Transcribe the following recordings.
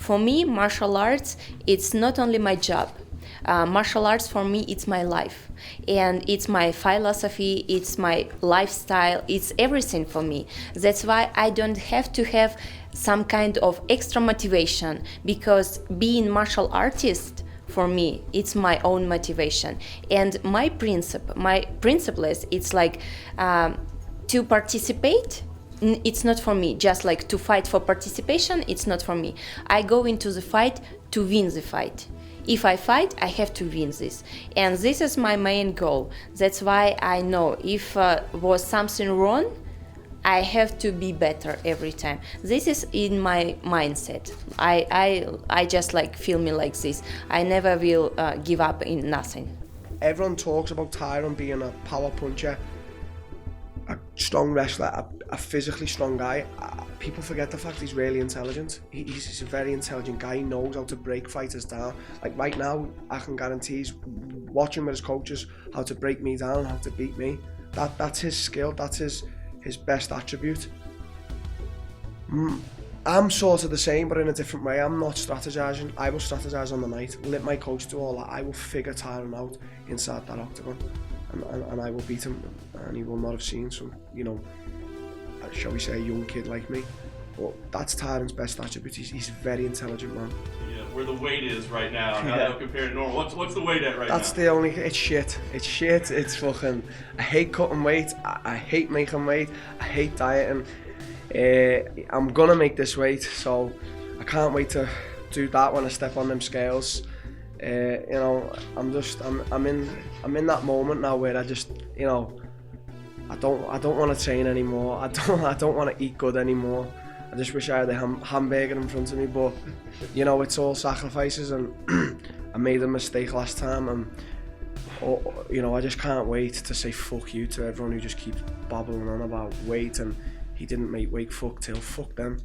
For me, martial arts, it's not only my job. Martial arts for me, it's my life, and it's my philosophy, it's my lifestyle, it's everything for me. That's why I don't have to have some kind of extra motivation, because being martial artist, for me, it's my own motivation. And my principle is, it's like to participate. It's not for me. Just like to fight for participation, it's not for me. I go into the fight to win the fight. If I fight, I have to win this. And this is my main goal. That's why I know if was something wrong, I have to be better every time. This is in my mindset. I just like feel me like this. I never will give up in nothing. Everyone talks about Tyron being a power puncher, a strong wrestler, a physically strong guy. People forget the fact he's really intelligent. He's a very intelligent guy. He knows how to break fighters down. Like right now, I can guarantee he's watching with his coaches how to break me down, how to beat me. That's his skill. That's his best attribute. I'm sort of the same, but in a different way. I'm not strategizing. I will strategize on the night. Let my coach do all that. I will figure Tyron out inside that octagon, and I will beat him, and he will not have seen some, you know, shall we say, a young kid like me. But that's Tyron's best attribute. He's a very intelligent man. Yeah, where the weight is right now, how that compared to normal. What's the weight at right now? That's the only. It's shit. It's shit. It's fucking. I hate cutting weight. I hate making weight. I hate dieting. I'm gonna make this weight, so I can't wait to do that when I step on them scales. You know, I'm in that moment now where I just, you know, I don't want to train anymore. I don't want to eat good anymore. I just wish I had a hamburger in front of me, but you know, it's all sacrifices, and I made a mistake last time, and you know, I just can't wait to say fuck you to everyone who just keeps babbling on about weight and he didn't make weight. Fuck them.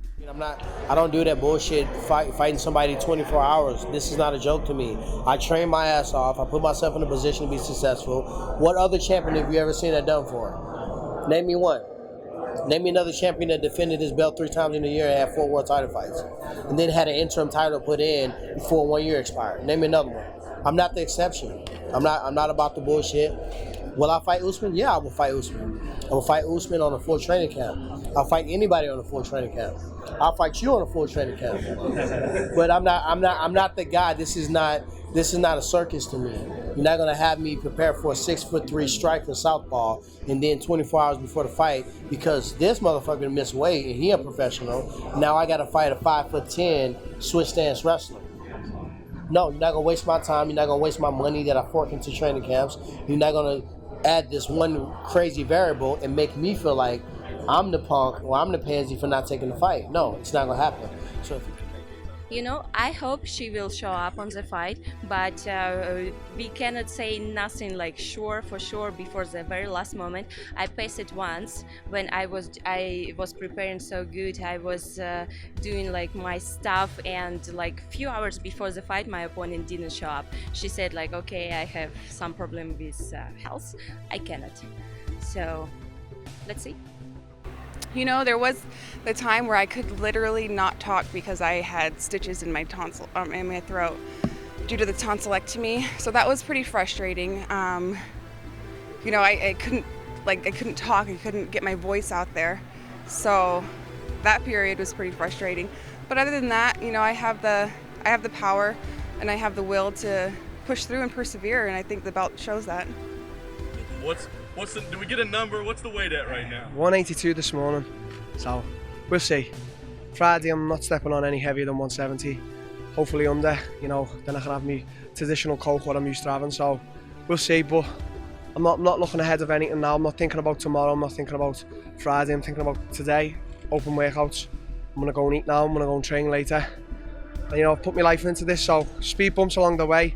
I don't do that bullshit fighting somebody 24 hours. This is not a joke to me. I train my ass off. I put myself in a position to be successful. What other champion have you ever seen that done for? Name me one. Name me another champion that defended his belt 3 times in a year and had 4 world title fights, and then had an interim title put in before 1 year expired. Name me another one. I'm not the exception. I'm not about the bullshit. Will I fight Usman? Yeah, I will fight Usman. I will fight Usman on a full training camp. I'll fight anybody on a full training camp. I'll fight you on a full training camp. But I'm not the guy. This is not a circus to me. You're not gonna have me prepare for a 6'3" striker southpaw, and then 24 hours before the fight, because this motherfucker missed weight and he a professional. Now I gotta fight a 5'10" switch stance wrestler. No, you're not gonna waste my time. You're not gonna waste my money that I fork into training camps. You're not gonna add this one crazy variable and make me feel like I'm the punk or I'm the pansy for not taking the fight. No, it's not gonna happen. So You know, I hope she will show up on the fight, but we cannot say nothing like for sure before the very last moment. I passed it once when I was preparing so good. I was doing like my stuff, and like few hours before the fight, my opponent didn't show up. She said like, okay, I have some problem with health. I cannot. So let's see. You know, there was the time where I could literally not talk because I had stitches in my tonsil, in my throat, due to the tonsillectomy. So that was pretty frustrating. You know, I couldn't talk. I couldn't get my voice out there. So that period was pretty frustrating. But other than that, you know, I have the power and I have the will to push through and persevere, and I think the belt shows that. Do we get a number? What's the weight at right now? 182 this morning, so we'll see. Friday I'm not stepping on any heavier than 170. Hopefully under, you know, then I can have my traditional coke what I'm used to having, so we'll see. But I'm not looking ahead of anything now. I'm not thinking about tomorrow, I'm not thinking about Friday, I'm thinking about today, open workouts. I'm gonna go and eat now, I'm gonna go and train later. And you know, I've put my life into this, so speed bumps along the way,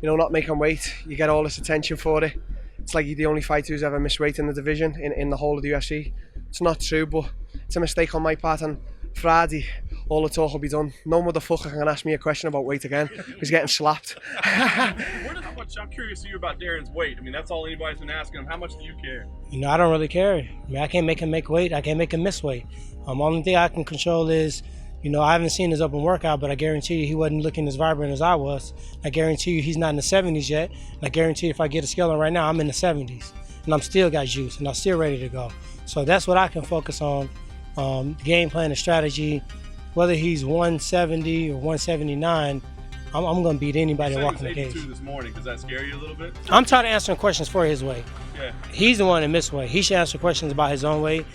you know, not making weight, you get all this attention for it. It's like you're the only fighter who's ever missed weight in the division, in the whole of the UFC. It's not true, but it's a mistake on my part, and Friday, all the talk will be done. No motherfucker can ask me a question about weight again. He's getting slapped. I'm curious to you about Darren's weight. I mean, that's all anybody's been asking him. How much do you care? You know, I don't really care. I mean, I can't make him make weight. I can't make him miss weight. Only thing I can control is You know, I haven't seen his open workout, but I guarantee you he wasn't looking as vibrant as I was. I guarantee you he's not in the 70s yet. And I guarantee you if I get a scale on right now, I'm in the 70s. And I'm still got juice, and I'm still ready to go. So that's what I can focus on, game plan and strategy. Whether he's 170 or 179, I'm going to beat anybody walking the cage. This morning, does that scare you a little bit? I'm tired of answering questions for his weight. Yeah. He's the one that missed weight. He should answer questions about his own weight.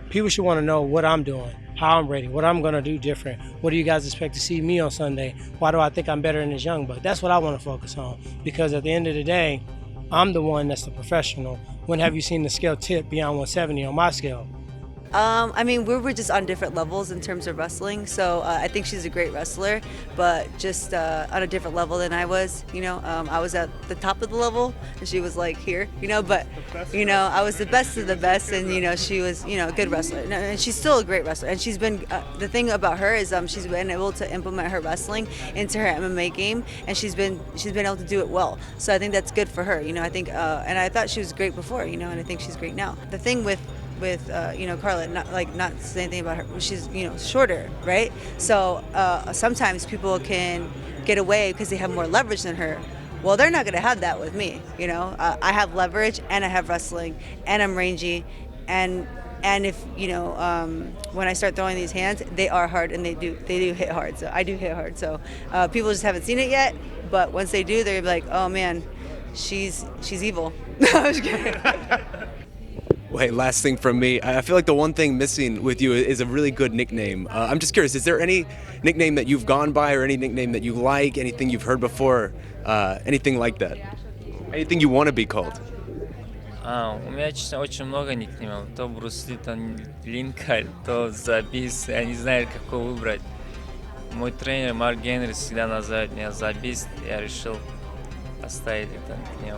People should want to know what I'm doing, how I'm ready, what I'm going to do different. What do you guys expect to see me on Sunday? Why do I think I'm better than this young buck? That's what I want to focus on, because at the end of the day, I'm the one that's the professional. When have you seen the scale tip beyond 170 on my scale? I mean, we were just on different levels in terms of wrestling. So I think she's a great wrestler, but just on a different level than I was. You know, I was at the top of the level, and she was like here. You know, but you know, I was the best of the best, and you know, she was a good wrestler, and she's still a great wrestler. And she's been the thing about her is she's been able to implement her wrestling into her MMA game, and she's been able to do it well. So I think that's good for her. You know, I think, and I thought she was great before. You know, and I think she's great now. The thing with you know, Carla, not say anything about her. She's, you know, shorter, right? So sometimes people can get away because they have more leverage than her. Well, they're not going to have that with me. You know, I have leverage, and I have wrestling, and I'm rangy, and if you know, when I start throwing these hands, they are hard, and they do hit hard. So I do hit hard. So people just haven't seen it yet, but once they do, they're like, oh man, she's evil. I was kidding. Well, hey, last thing from me. I feel like the one thing missing with you is a really good nickname. I'm just curious, is there any nickname that you've gone by, or any nickname that you like, anything you've heard before, anything like that? Anything you want to be called? У меня, честно, очень много никнеймов. То Брус Ли, то Линкольн, то Забис. Я не знаю, какой выбрать. Мой тренер Марк Генри всегда называет меня Забис. Я решил поставить это никнейм.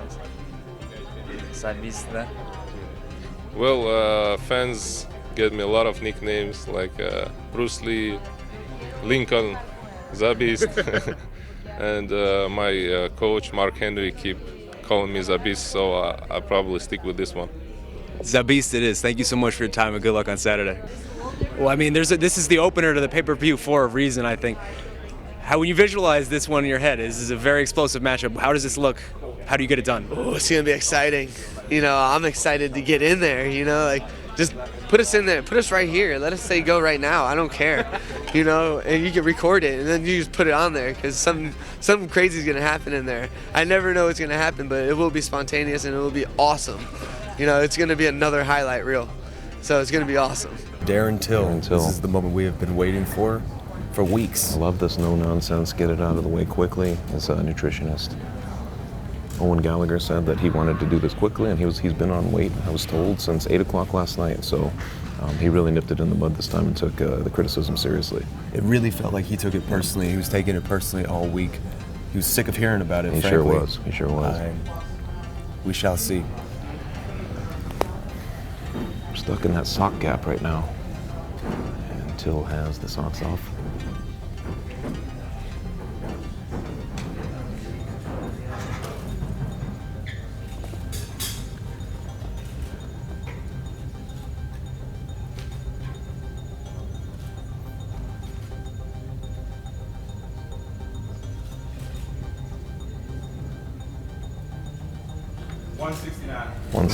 Забис, да? Well, fans get me a lot of nicknames like Bruce Lee, Lincoln, Zabist, and my coach Mark Henry keep calling me Zabist, so I'll probably stick with this one. Zabist it is. Thank you so much for your time, and good luck on Saturday. Well, I mean, this is the opener to the pay-per-view for a reason, I think. How, when you visualize this one in your head, this is a very explosive matchup. How does this look? How do you get it done? Oh, it's gonna be exciting. You know, I'm excited to get in there. You know, like just put us in there, put us right here. Let us say go right now. I don't care. You know, and you can record it and then you just put it on there because something crazy is gonna happen in there. I never know what's gonna happen, but it will be spontaneous and it will be awesome. You know, it's gonna be another highlight reel. So it's gonna be awesome. Darren Till. This is the moment we have been waiting for weeks. I love this no-nonsense, get it out of the way quickly as a nutritionist. Owen Gallagher said that he wanted to do this quickly, and he's been on weight, I was told, since 8 o'clock last night. So he really nipped it in the bud this time and took the criticism seriously. It really felt like he took it personally. He was taking it personally all week. He was sick of hearing about it, He frankly. sure was. He sure was. We shall see. We're stuck in that sock gap right now. And Till has the socks off.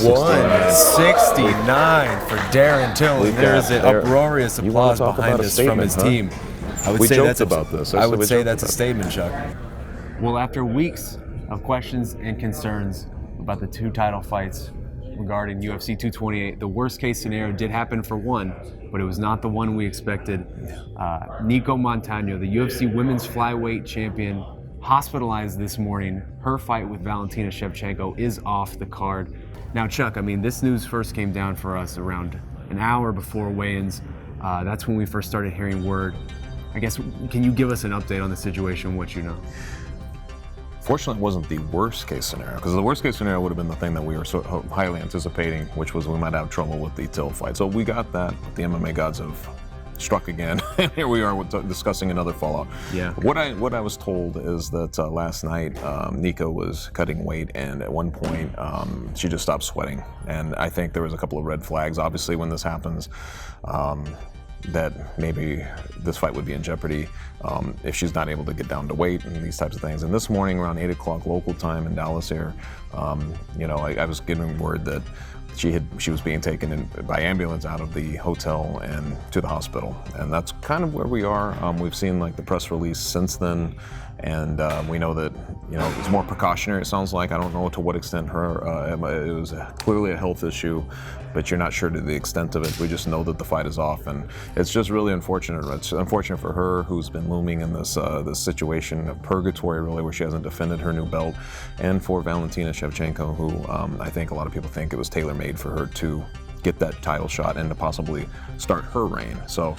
$169 for Darren Till. There is an uproarious applause behind this from his team. I would say that's about this. I would say that's a statement, Chuck. Well, after weeks of questions and concerns about the two title fights regarding UFC 228, the worst case scenario did happen for one, but it was not the one we expected. Nico Montano, the UFC women's flyweight champion, hospitalized this morning. Her fight with Valentina Shevchenko is off the card. Now, Chuck, I mean, this news first came down for us around an hour before weigh-ins. That's when we first started hearing word. I guess, can you give us an update on the situation, what you know? Fortunately, it wasn't the worst case scenario, because the worst case scenario would have been the thing that we were so highly anticipating, which was we might have trouble with the Till fight. So we got that. The MMA gods have struck again. Here we are discussing another fallout. Yeah. What I was told is that last night Nico was cutting weight, and at one point she just stopped sweating. And I think there was a couple of red flags. Obviously, when this happens, that maybe this fight would be in jeopardy if she's not able to get down to weight and these types of things. And this morning around 8 o'clock local time in Dallas here, you know, I was getting word that she was being taken in by ambulance out of the hotel and to the hospital. And that's kind of where we are. We've seen like the press release since then, and we know that, you know, it's more precautionary, it sounds like. I don't know to what extent it was clearly a health issue, but you're not sure to the extent of it. We just know that the fight is off, and it's just really unfortunate. It's unfortunate for her, who's been looming in this this situation of purgatory, really, where she hasn't defended her new belt, and for Valentina Shevchenko, who I think a lot of people think it was tailor-made for her to get that title shot and to possibly start her reign. So.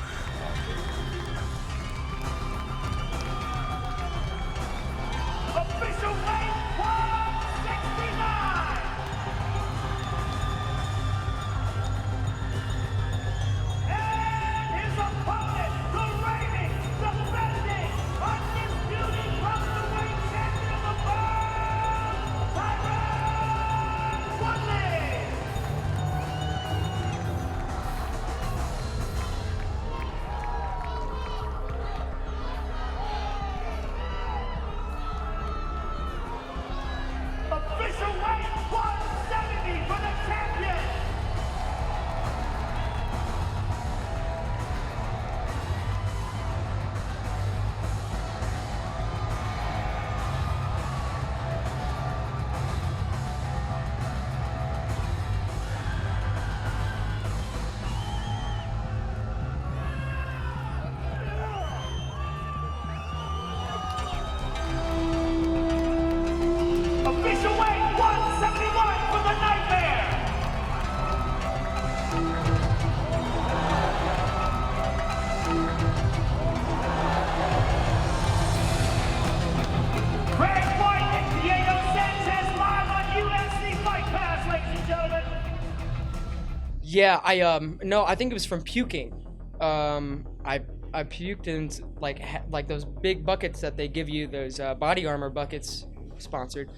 Yeah, I think it was from puking. I puked in like those big buckets that they give you, those body armor buckets, sponsored.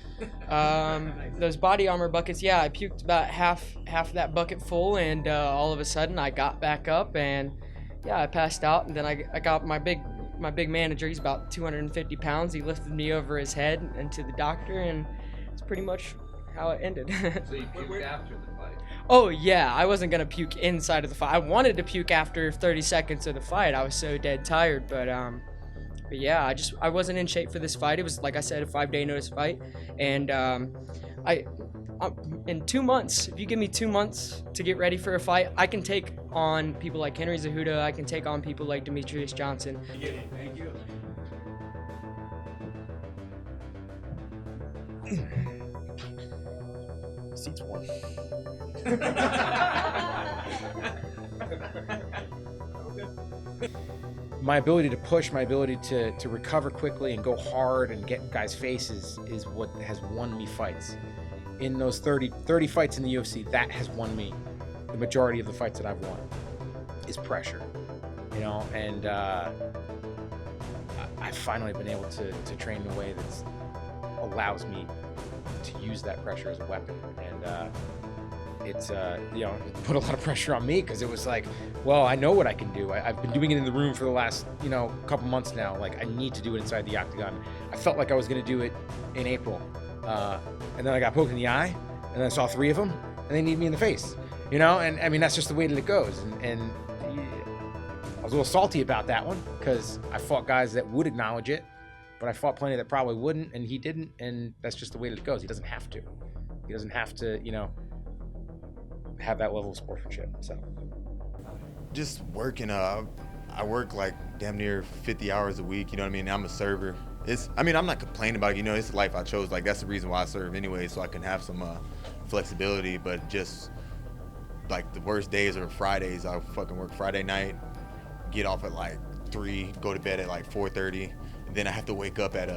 Those body armor buckets. Yeah, I puked about half that bucket full, and all of a sudden I got back up, and yeah, I passed out, and then I got my big manager. He's about 250 pounds. He lifted me over his head and to the doctor, and it's pretty much how it ended. So you puked after the fight? Oh yeah, I wasn't gonna puke inside of the fight. I wanted to puke after 30 seconds of the fight. I was so dead tired, but yeah, I wasn't in shape for this fight. It was, like I said, a 5-day notice fight, and in 2 months, if you give me 2 months to get ready for a fight, I can take on people like Henry Cejudo. I can take on people like Demetrius Johnson. Thank you. Seats warm. My ability to push, my ability to recover quickly and go hard and get in guys' faces is what has won me fights. In those 30 fights in the UFC, that has won me. The majority of the fights that I've won is pressure, you know, and I've finally been able to train in a way that allows me to use that pressure as a weapon. And it's you know, put a lot of pressure on me, because it was like, well, I know what I can do. I've been doing it in the room for the last, you know, couple months now. Like, I need to do it inside the octagon. I felt like I was going to do it in April, and then I got poked in the eye, and then I saw 3 of them, and they kneed me in the face, you know. And I mean, that's just the way that it goes. And I was a little salty about that one, because I fought guys that would acknowledge it, but I fought plenty that probably wouldn't, and he didn't, and that's just the way that it goes. He doesn't have to. He doesn't have to, you know, have that level of sportsmanship. So just working, I work like damn near 50 hours a week, you know what I mean? I'm a server. I mean, I'm not complaining about it, you know, it's the life I chose. Like, that's the reason why I serve anyway, so I can have some flexibility. But just like the worst days are Fridays. I fucking work Friday night, get off at like 3, go to bed at like 4:30, and then I have to wake up at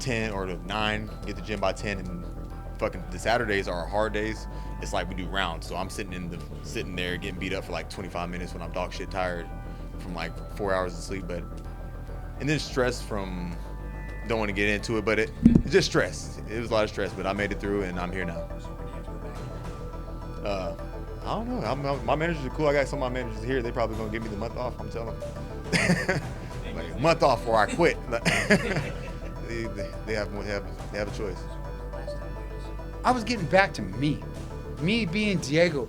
10 or 9, get to the gym by 10, and fucking the Saturdays are our hard days. It's like we do rounds, so I'm sitting there getting beat up for like 25 minutes when I'm dog shit tired from like 4 hours of sleep. But and then stress from, don't want to get into it, but it's just stress. It was a lot of stress, but I made it through, and I'm here now. I don't know. My managers are cool. I got some of my managers here. They probably gonna give me the month off. I'm telling them, like a month off or I quit. they have a choice. I was getting back to me being Diego.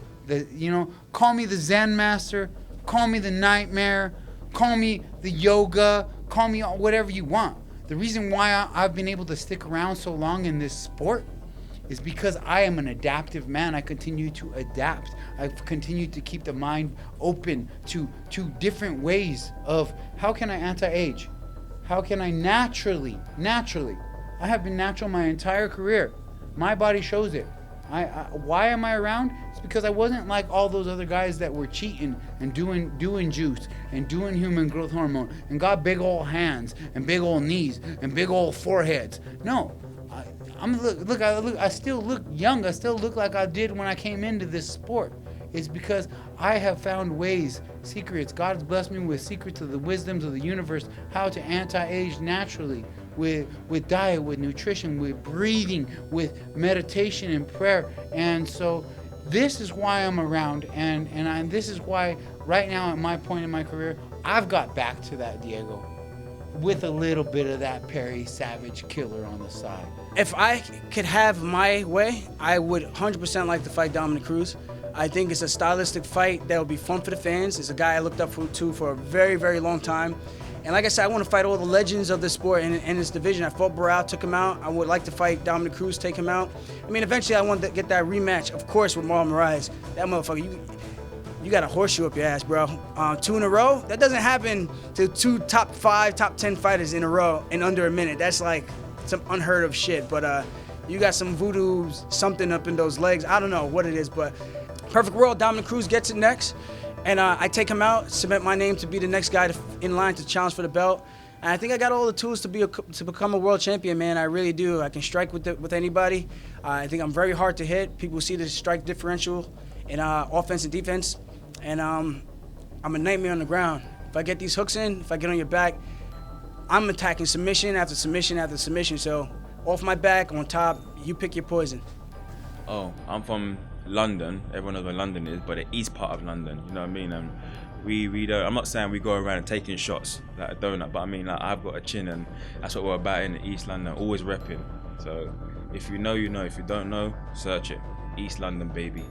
Call me the Zen master, call me the nightmare, call me the yoga, call me whatever you want. The reason why I've been able to stick around so long in this sport is because I am an adaptive man. I continue to adapt. I've continued to keep the mind open to different ways of how can I anti-age? How can I naturally, I have been natural my entire career. My body shows it. Why am I around? It's because I wasn't like all those other guys that were cheating and doing juice and doing human growth hormone and got big old hands and big old knees and big old foreheads. No, I still look young. I still look like I did when I came into this sport. It's because I have found ways, secrets. God's blessed me with secrets of the wisdoms of the universe, how to anti-age naturally. With diet, with nutrition, with breathing, with meditation and prayer. And so this is why I'm around, and this is why right now at my point in my career, I've got back to that Diego with a little bit of that Perry Savage killer on the side. If I could have my way, I would 100% like to fight Dominic Cruz. I think it's a stylistic fight that will be fun for the fans. It's a guy I looked up to for a very, very long time. And like I said, I want to fight all the legends of the sport in this division. I fought Barao, took him out. I would like to fight Dominic Cruz, take him out. I mean, eventually I want to get that rematch, of course, with Marlon Moraes. That motherfucker, you got a horseshoe up your ass, bro. 2 in a row? That doesn't happen to 2 top 5, top 10 fighters in a row in under a minute. That's like some unheard of shit. But you got some voodoo something up in those legs. I don't know what it is, but perfect world, Dominic Cruz gets it next. And I take him out, submit my name to be the next guy in line to challenge for the belt. And I think I got all the tools to become a world champion, man. I really do. I can strike with anybody. I think I'm very hard to hit. People see the strike differential in offense and defense. And I'm a nightmare on the ground. If I get these hooks in, if I get on your back, I'm attacking submission after submission after submission. So off my back, on top, you pick your poison. Oh, I'm from London. Everyone knows where London is, but the east part of London, you know what I mean? And we don't, I'm not saying we go around and taking shots like a donut, but I mean, like, I've got a chin, and that's what we're about in East London, always repping. So if you know, you know. If you don't know, search it. East London, baby.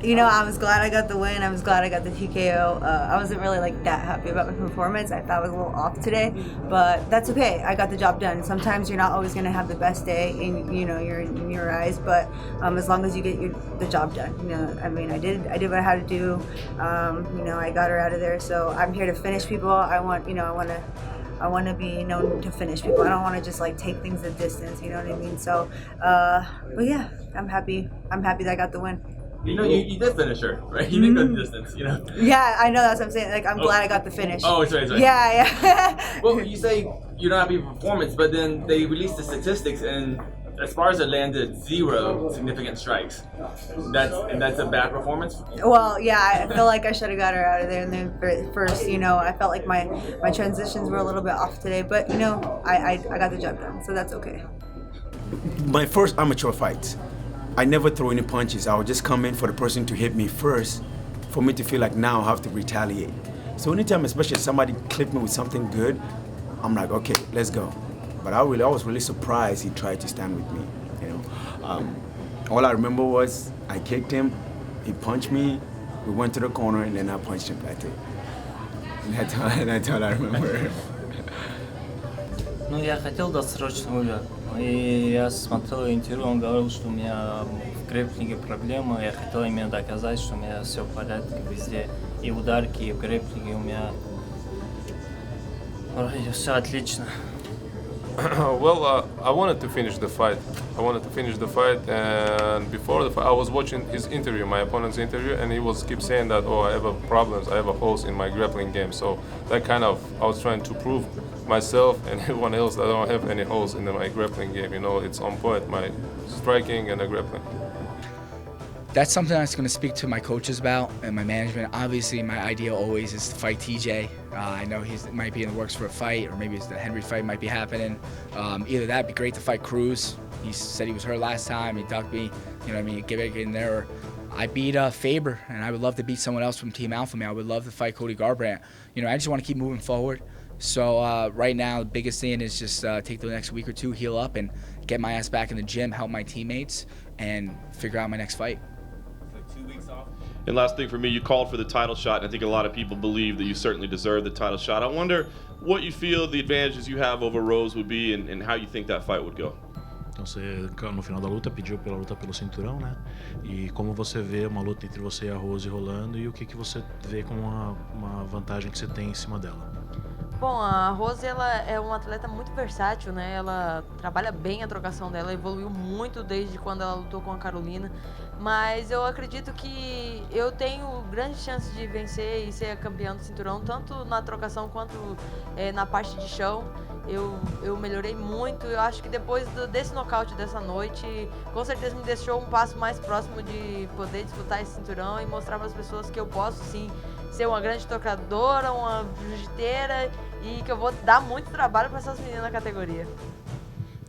I was glad I got the win. I was glad I got the TKO. I wasn't really that happy about my performance. I thought I was a little off today, but that's okay. I got the job done. Sometimes you're not always going to have the best day in your eyes, but as long as you get the job done. I mean, I did what I had to do. I got her out of there. So I'm here to finish people. I want to be known to finish people. I don't want to just take things the distance. You know what I mean? So, but yeah, I'm happy. I'm happy that I got the win. You did finish her, right? You did go the distance, Yeah, I know, that's what I'm saying. I'm glad I got the finish. Oh, sorry. Yeah. Well, you say you're not happy with performance, but then they released the statistics, and Esparza landed 0 significant strikes. That's a bad performance? Well, yeah, I feel like I should have got her out of there in the first. I felt like my transitions were a little bit off today, but I got the job done, so that's okay. My first amateur fight, I never throw any punches. I would just come in for the person to hit me first, for me to feel like now I have to retaliate. So anytime, especially somebody clipped me with something good, I'm like, okay, let's go. But I was really surprised he tried to stand with me. All I remember was I kicked him, he punched me, we went to the corner, and then I punched him back. And that's all I remember. Ну, я хотел досрочно умер. И я смотрел интервью, он говорил, что у меня в грэпплинге проблема. Я хотел именно доказать, что у меня все в порядке везде. И ударки, и в грэпплинге у меня вроде все отлично. Well, I wanted to finish the fight. And before the fight, I was watching his interview, my opponent's interview, and he keep saying that, oh, I have problems, I have holes in my grappling game. So that I was trying to prove myself and everyone else that I don't have any holes in my grappling game. It's on point, my striking and the grappling. That's something I was going to speak to my coaches about and my management. Obviously, my idea always is to fight TJ. I know he might be in the works for a fight, or maybe the Henry fight might be happening. Either that, would be great to fight Cruz. He said he was hurt last time. He ducked me. You know what I mean? Get in there. I beat Faber, and I would love to beat someone else from Team Alpha Male. I would love to fight Cody Garbrandt. You know, I just want to keep moving forward. So right now, the biggest thing is just take the next week or two, heal up, and get my ass back in the gym, help my teammates, and figure out my next fight. So 2 weeks off. And last thing for me, you called for the title shot, and I think a lot of people believe that you certainly deserve the title shot. I wonder what you feel the advantages you have over Rose would be, and how you think that fight would go. Então você, no final da luta, pediu pela luta pelo cinturão, né? E como você vê uma luta entre você e a Rose rolando, e o que você vê como uma vantagem que você tem em cima dela? Bom, a Rose, ela é uma atleta muito versátil, né? Ela trabalha bem a trocação dela, evoluiu muito desde quando ela lutou com a Carolina. Mas eu acredito que eu tenho grandes chances de vencer e ser campeã do cinturão, tanto na trocação quanto na parte de chão. Eu melhorei muito. Eu acho que depois desse nocaute dessa noite, com certeza me deixou um passo mais próximo de poder disputar esse cinturão e mostrar para as pessoas que eu posso sim ser uma grande tocadora, uma jiu-jiteira e que eu vou dar muito trabalho para essas meninas na categoria.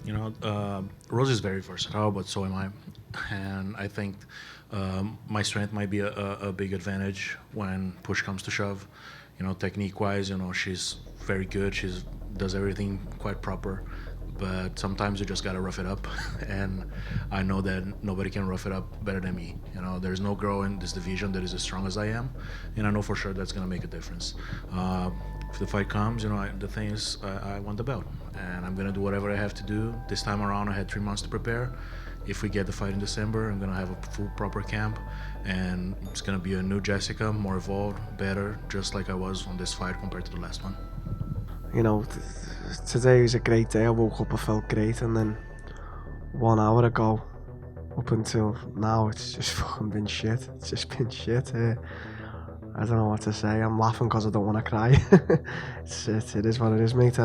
You know, Rose is very versatile, but so am I. And I think my strength might be a big advantage when push comes to shove. You know, technique-wise, you know, she's very good. She does everything quite proper. But sometimes you just gotta rough it up, and I know that nobody can rough it up better than me. You know, there's no girl in this division that is as strong as I am, and I know for sure that's gonna make a difference. If the fight comes, you know, the thing is, I want the belt, and I'm gonna do whatever I have to do. This time around, I had 3 months to prepare. If we get the fight in December, I'm gonna have a full proper camp, and it's gonna be a new Jessica, more evolved, better, just like I was on this fight compared to the last one. You know, today was a great day. I woke up, I felt great, and then 1 hour ago, up until now, it's just fucking been shit. It's just been shit. I don't know what to say. I'm laughing because I don't want to cry. It is what it is, mate.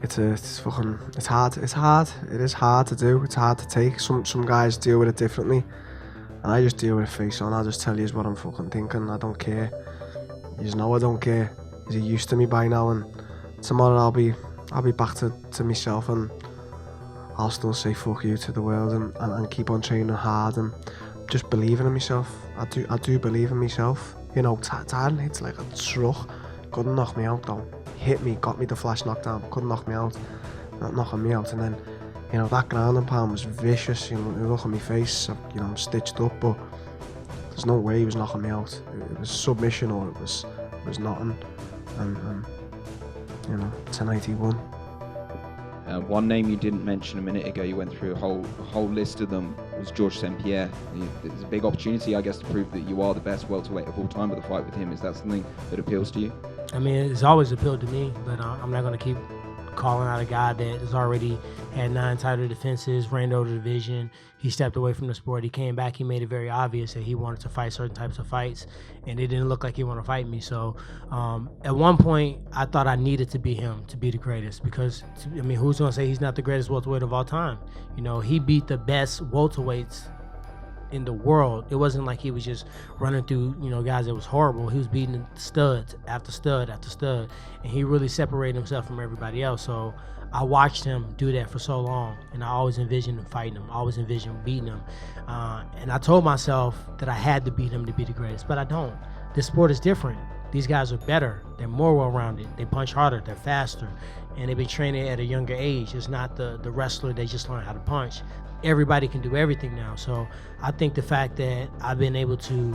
It's fucking, it's hard. It's hard. It is hard to do. It's hard to take. Some guys deal with it differently, and I just deal with it face on. I just tell you what I'm fucking thinking. I don't care. You know I don't care. You're used to me by now, and tomorrow I'll be back to myself, and I'll still say fuck you to the world, and keep on training hard and just believing in myself. I do believe in myself. You know, Tyron hits like a truck. Couldn't knock me out though. Hit me, got me the flash knockdown, but couldn't knock me out. Not knocking me out, and then, you know, that ground and pound was vicious. You know, look at my face. You know, I'm stitched up, but there's no way he was knocking me out. It was submission or it was nothing. And you know, tonight he won. One name you didn't mention a minute ago, you went through a whole list of them, was Georges St. Pierre. It's a big opportunity, I guess, to prove that you are the best welterweight of all time, but the fight with him, is that something that appeals to you? I mean, it's always appealed to me, but I'm not going to keep calling out a guy that has already had 9 title defenses, ran over the division. He stepped away from the sport. He came back. He made it very obvious that he wanted to fight certain types of fights, and it didn't look like he wanted to fight me. So at one point, I thought I needed to be him to be the greatest because, I mean, who's going to say he's not the greatest welterweight of all time? You know, he beat the best welterweights in the world. It wasn't like he was just running through, you know, guys that was horrible. He was beating studs after stud after stud, and he really separated himself from everybody else. So I watched him do that for so long, and I always envisioned him fighting him. I always envisioned beating him, and I told myself that I had to beat him to be the greatest, but I don't. This sport is different. These guys are better. They're more well-rounded. They punch harder. They're faster, and they've been training at a younger age. It's not the wrestler they just learned how to punch. Everybody can do everything now. So I think the fact that I've been able to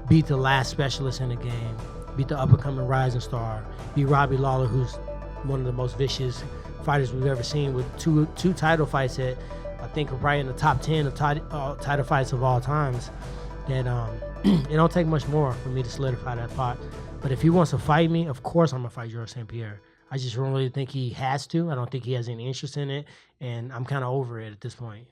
beat the last specialist in the game, beat the up-and-coming rising star, beat Robbie Lawler, who's one of the most vicious fighters we've ever seen, with two title fights that I think are probably in the top 10 of title fights of all times, that it don't take much more for me to solidify that spot. But if he wants to fight me, of course I'm going to fight Georges St. Pierre. I just don't really think he has to. I don't think he has any interest in it, and I'm kind of over it at this point.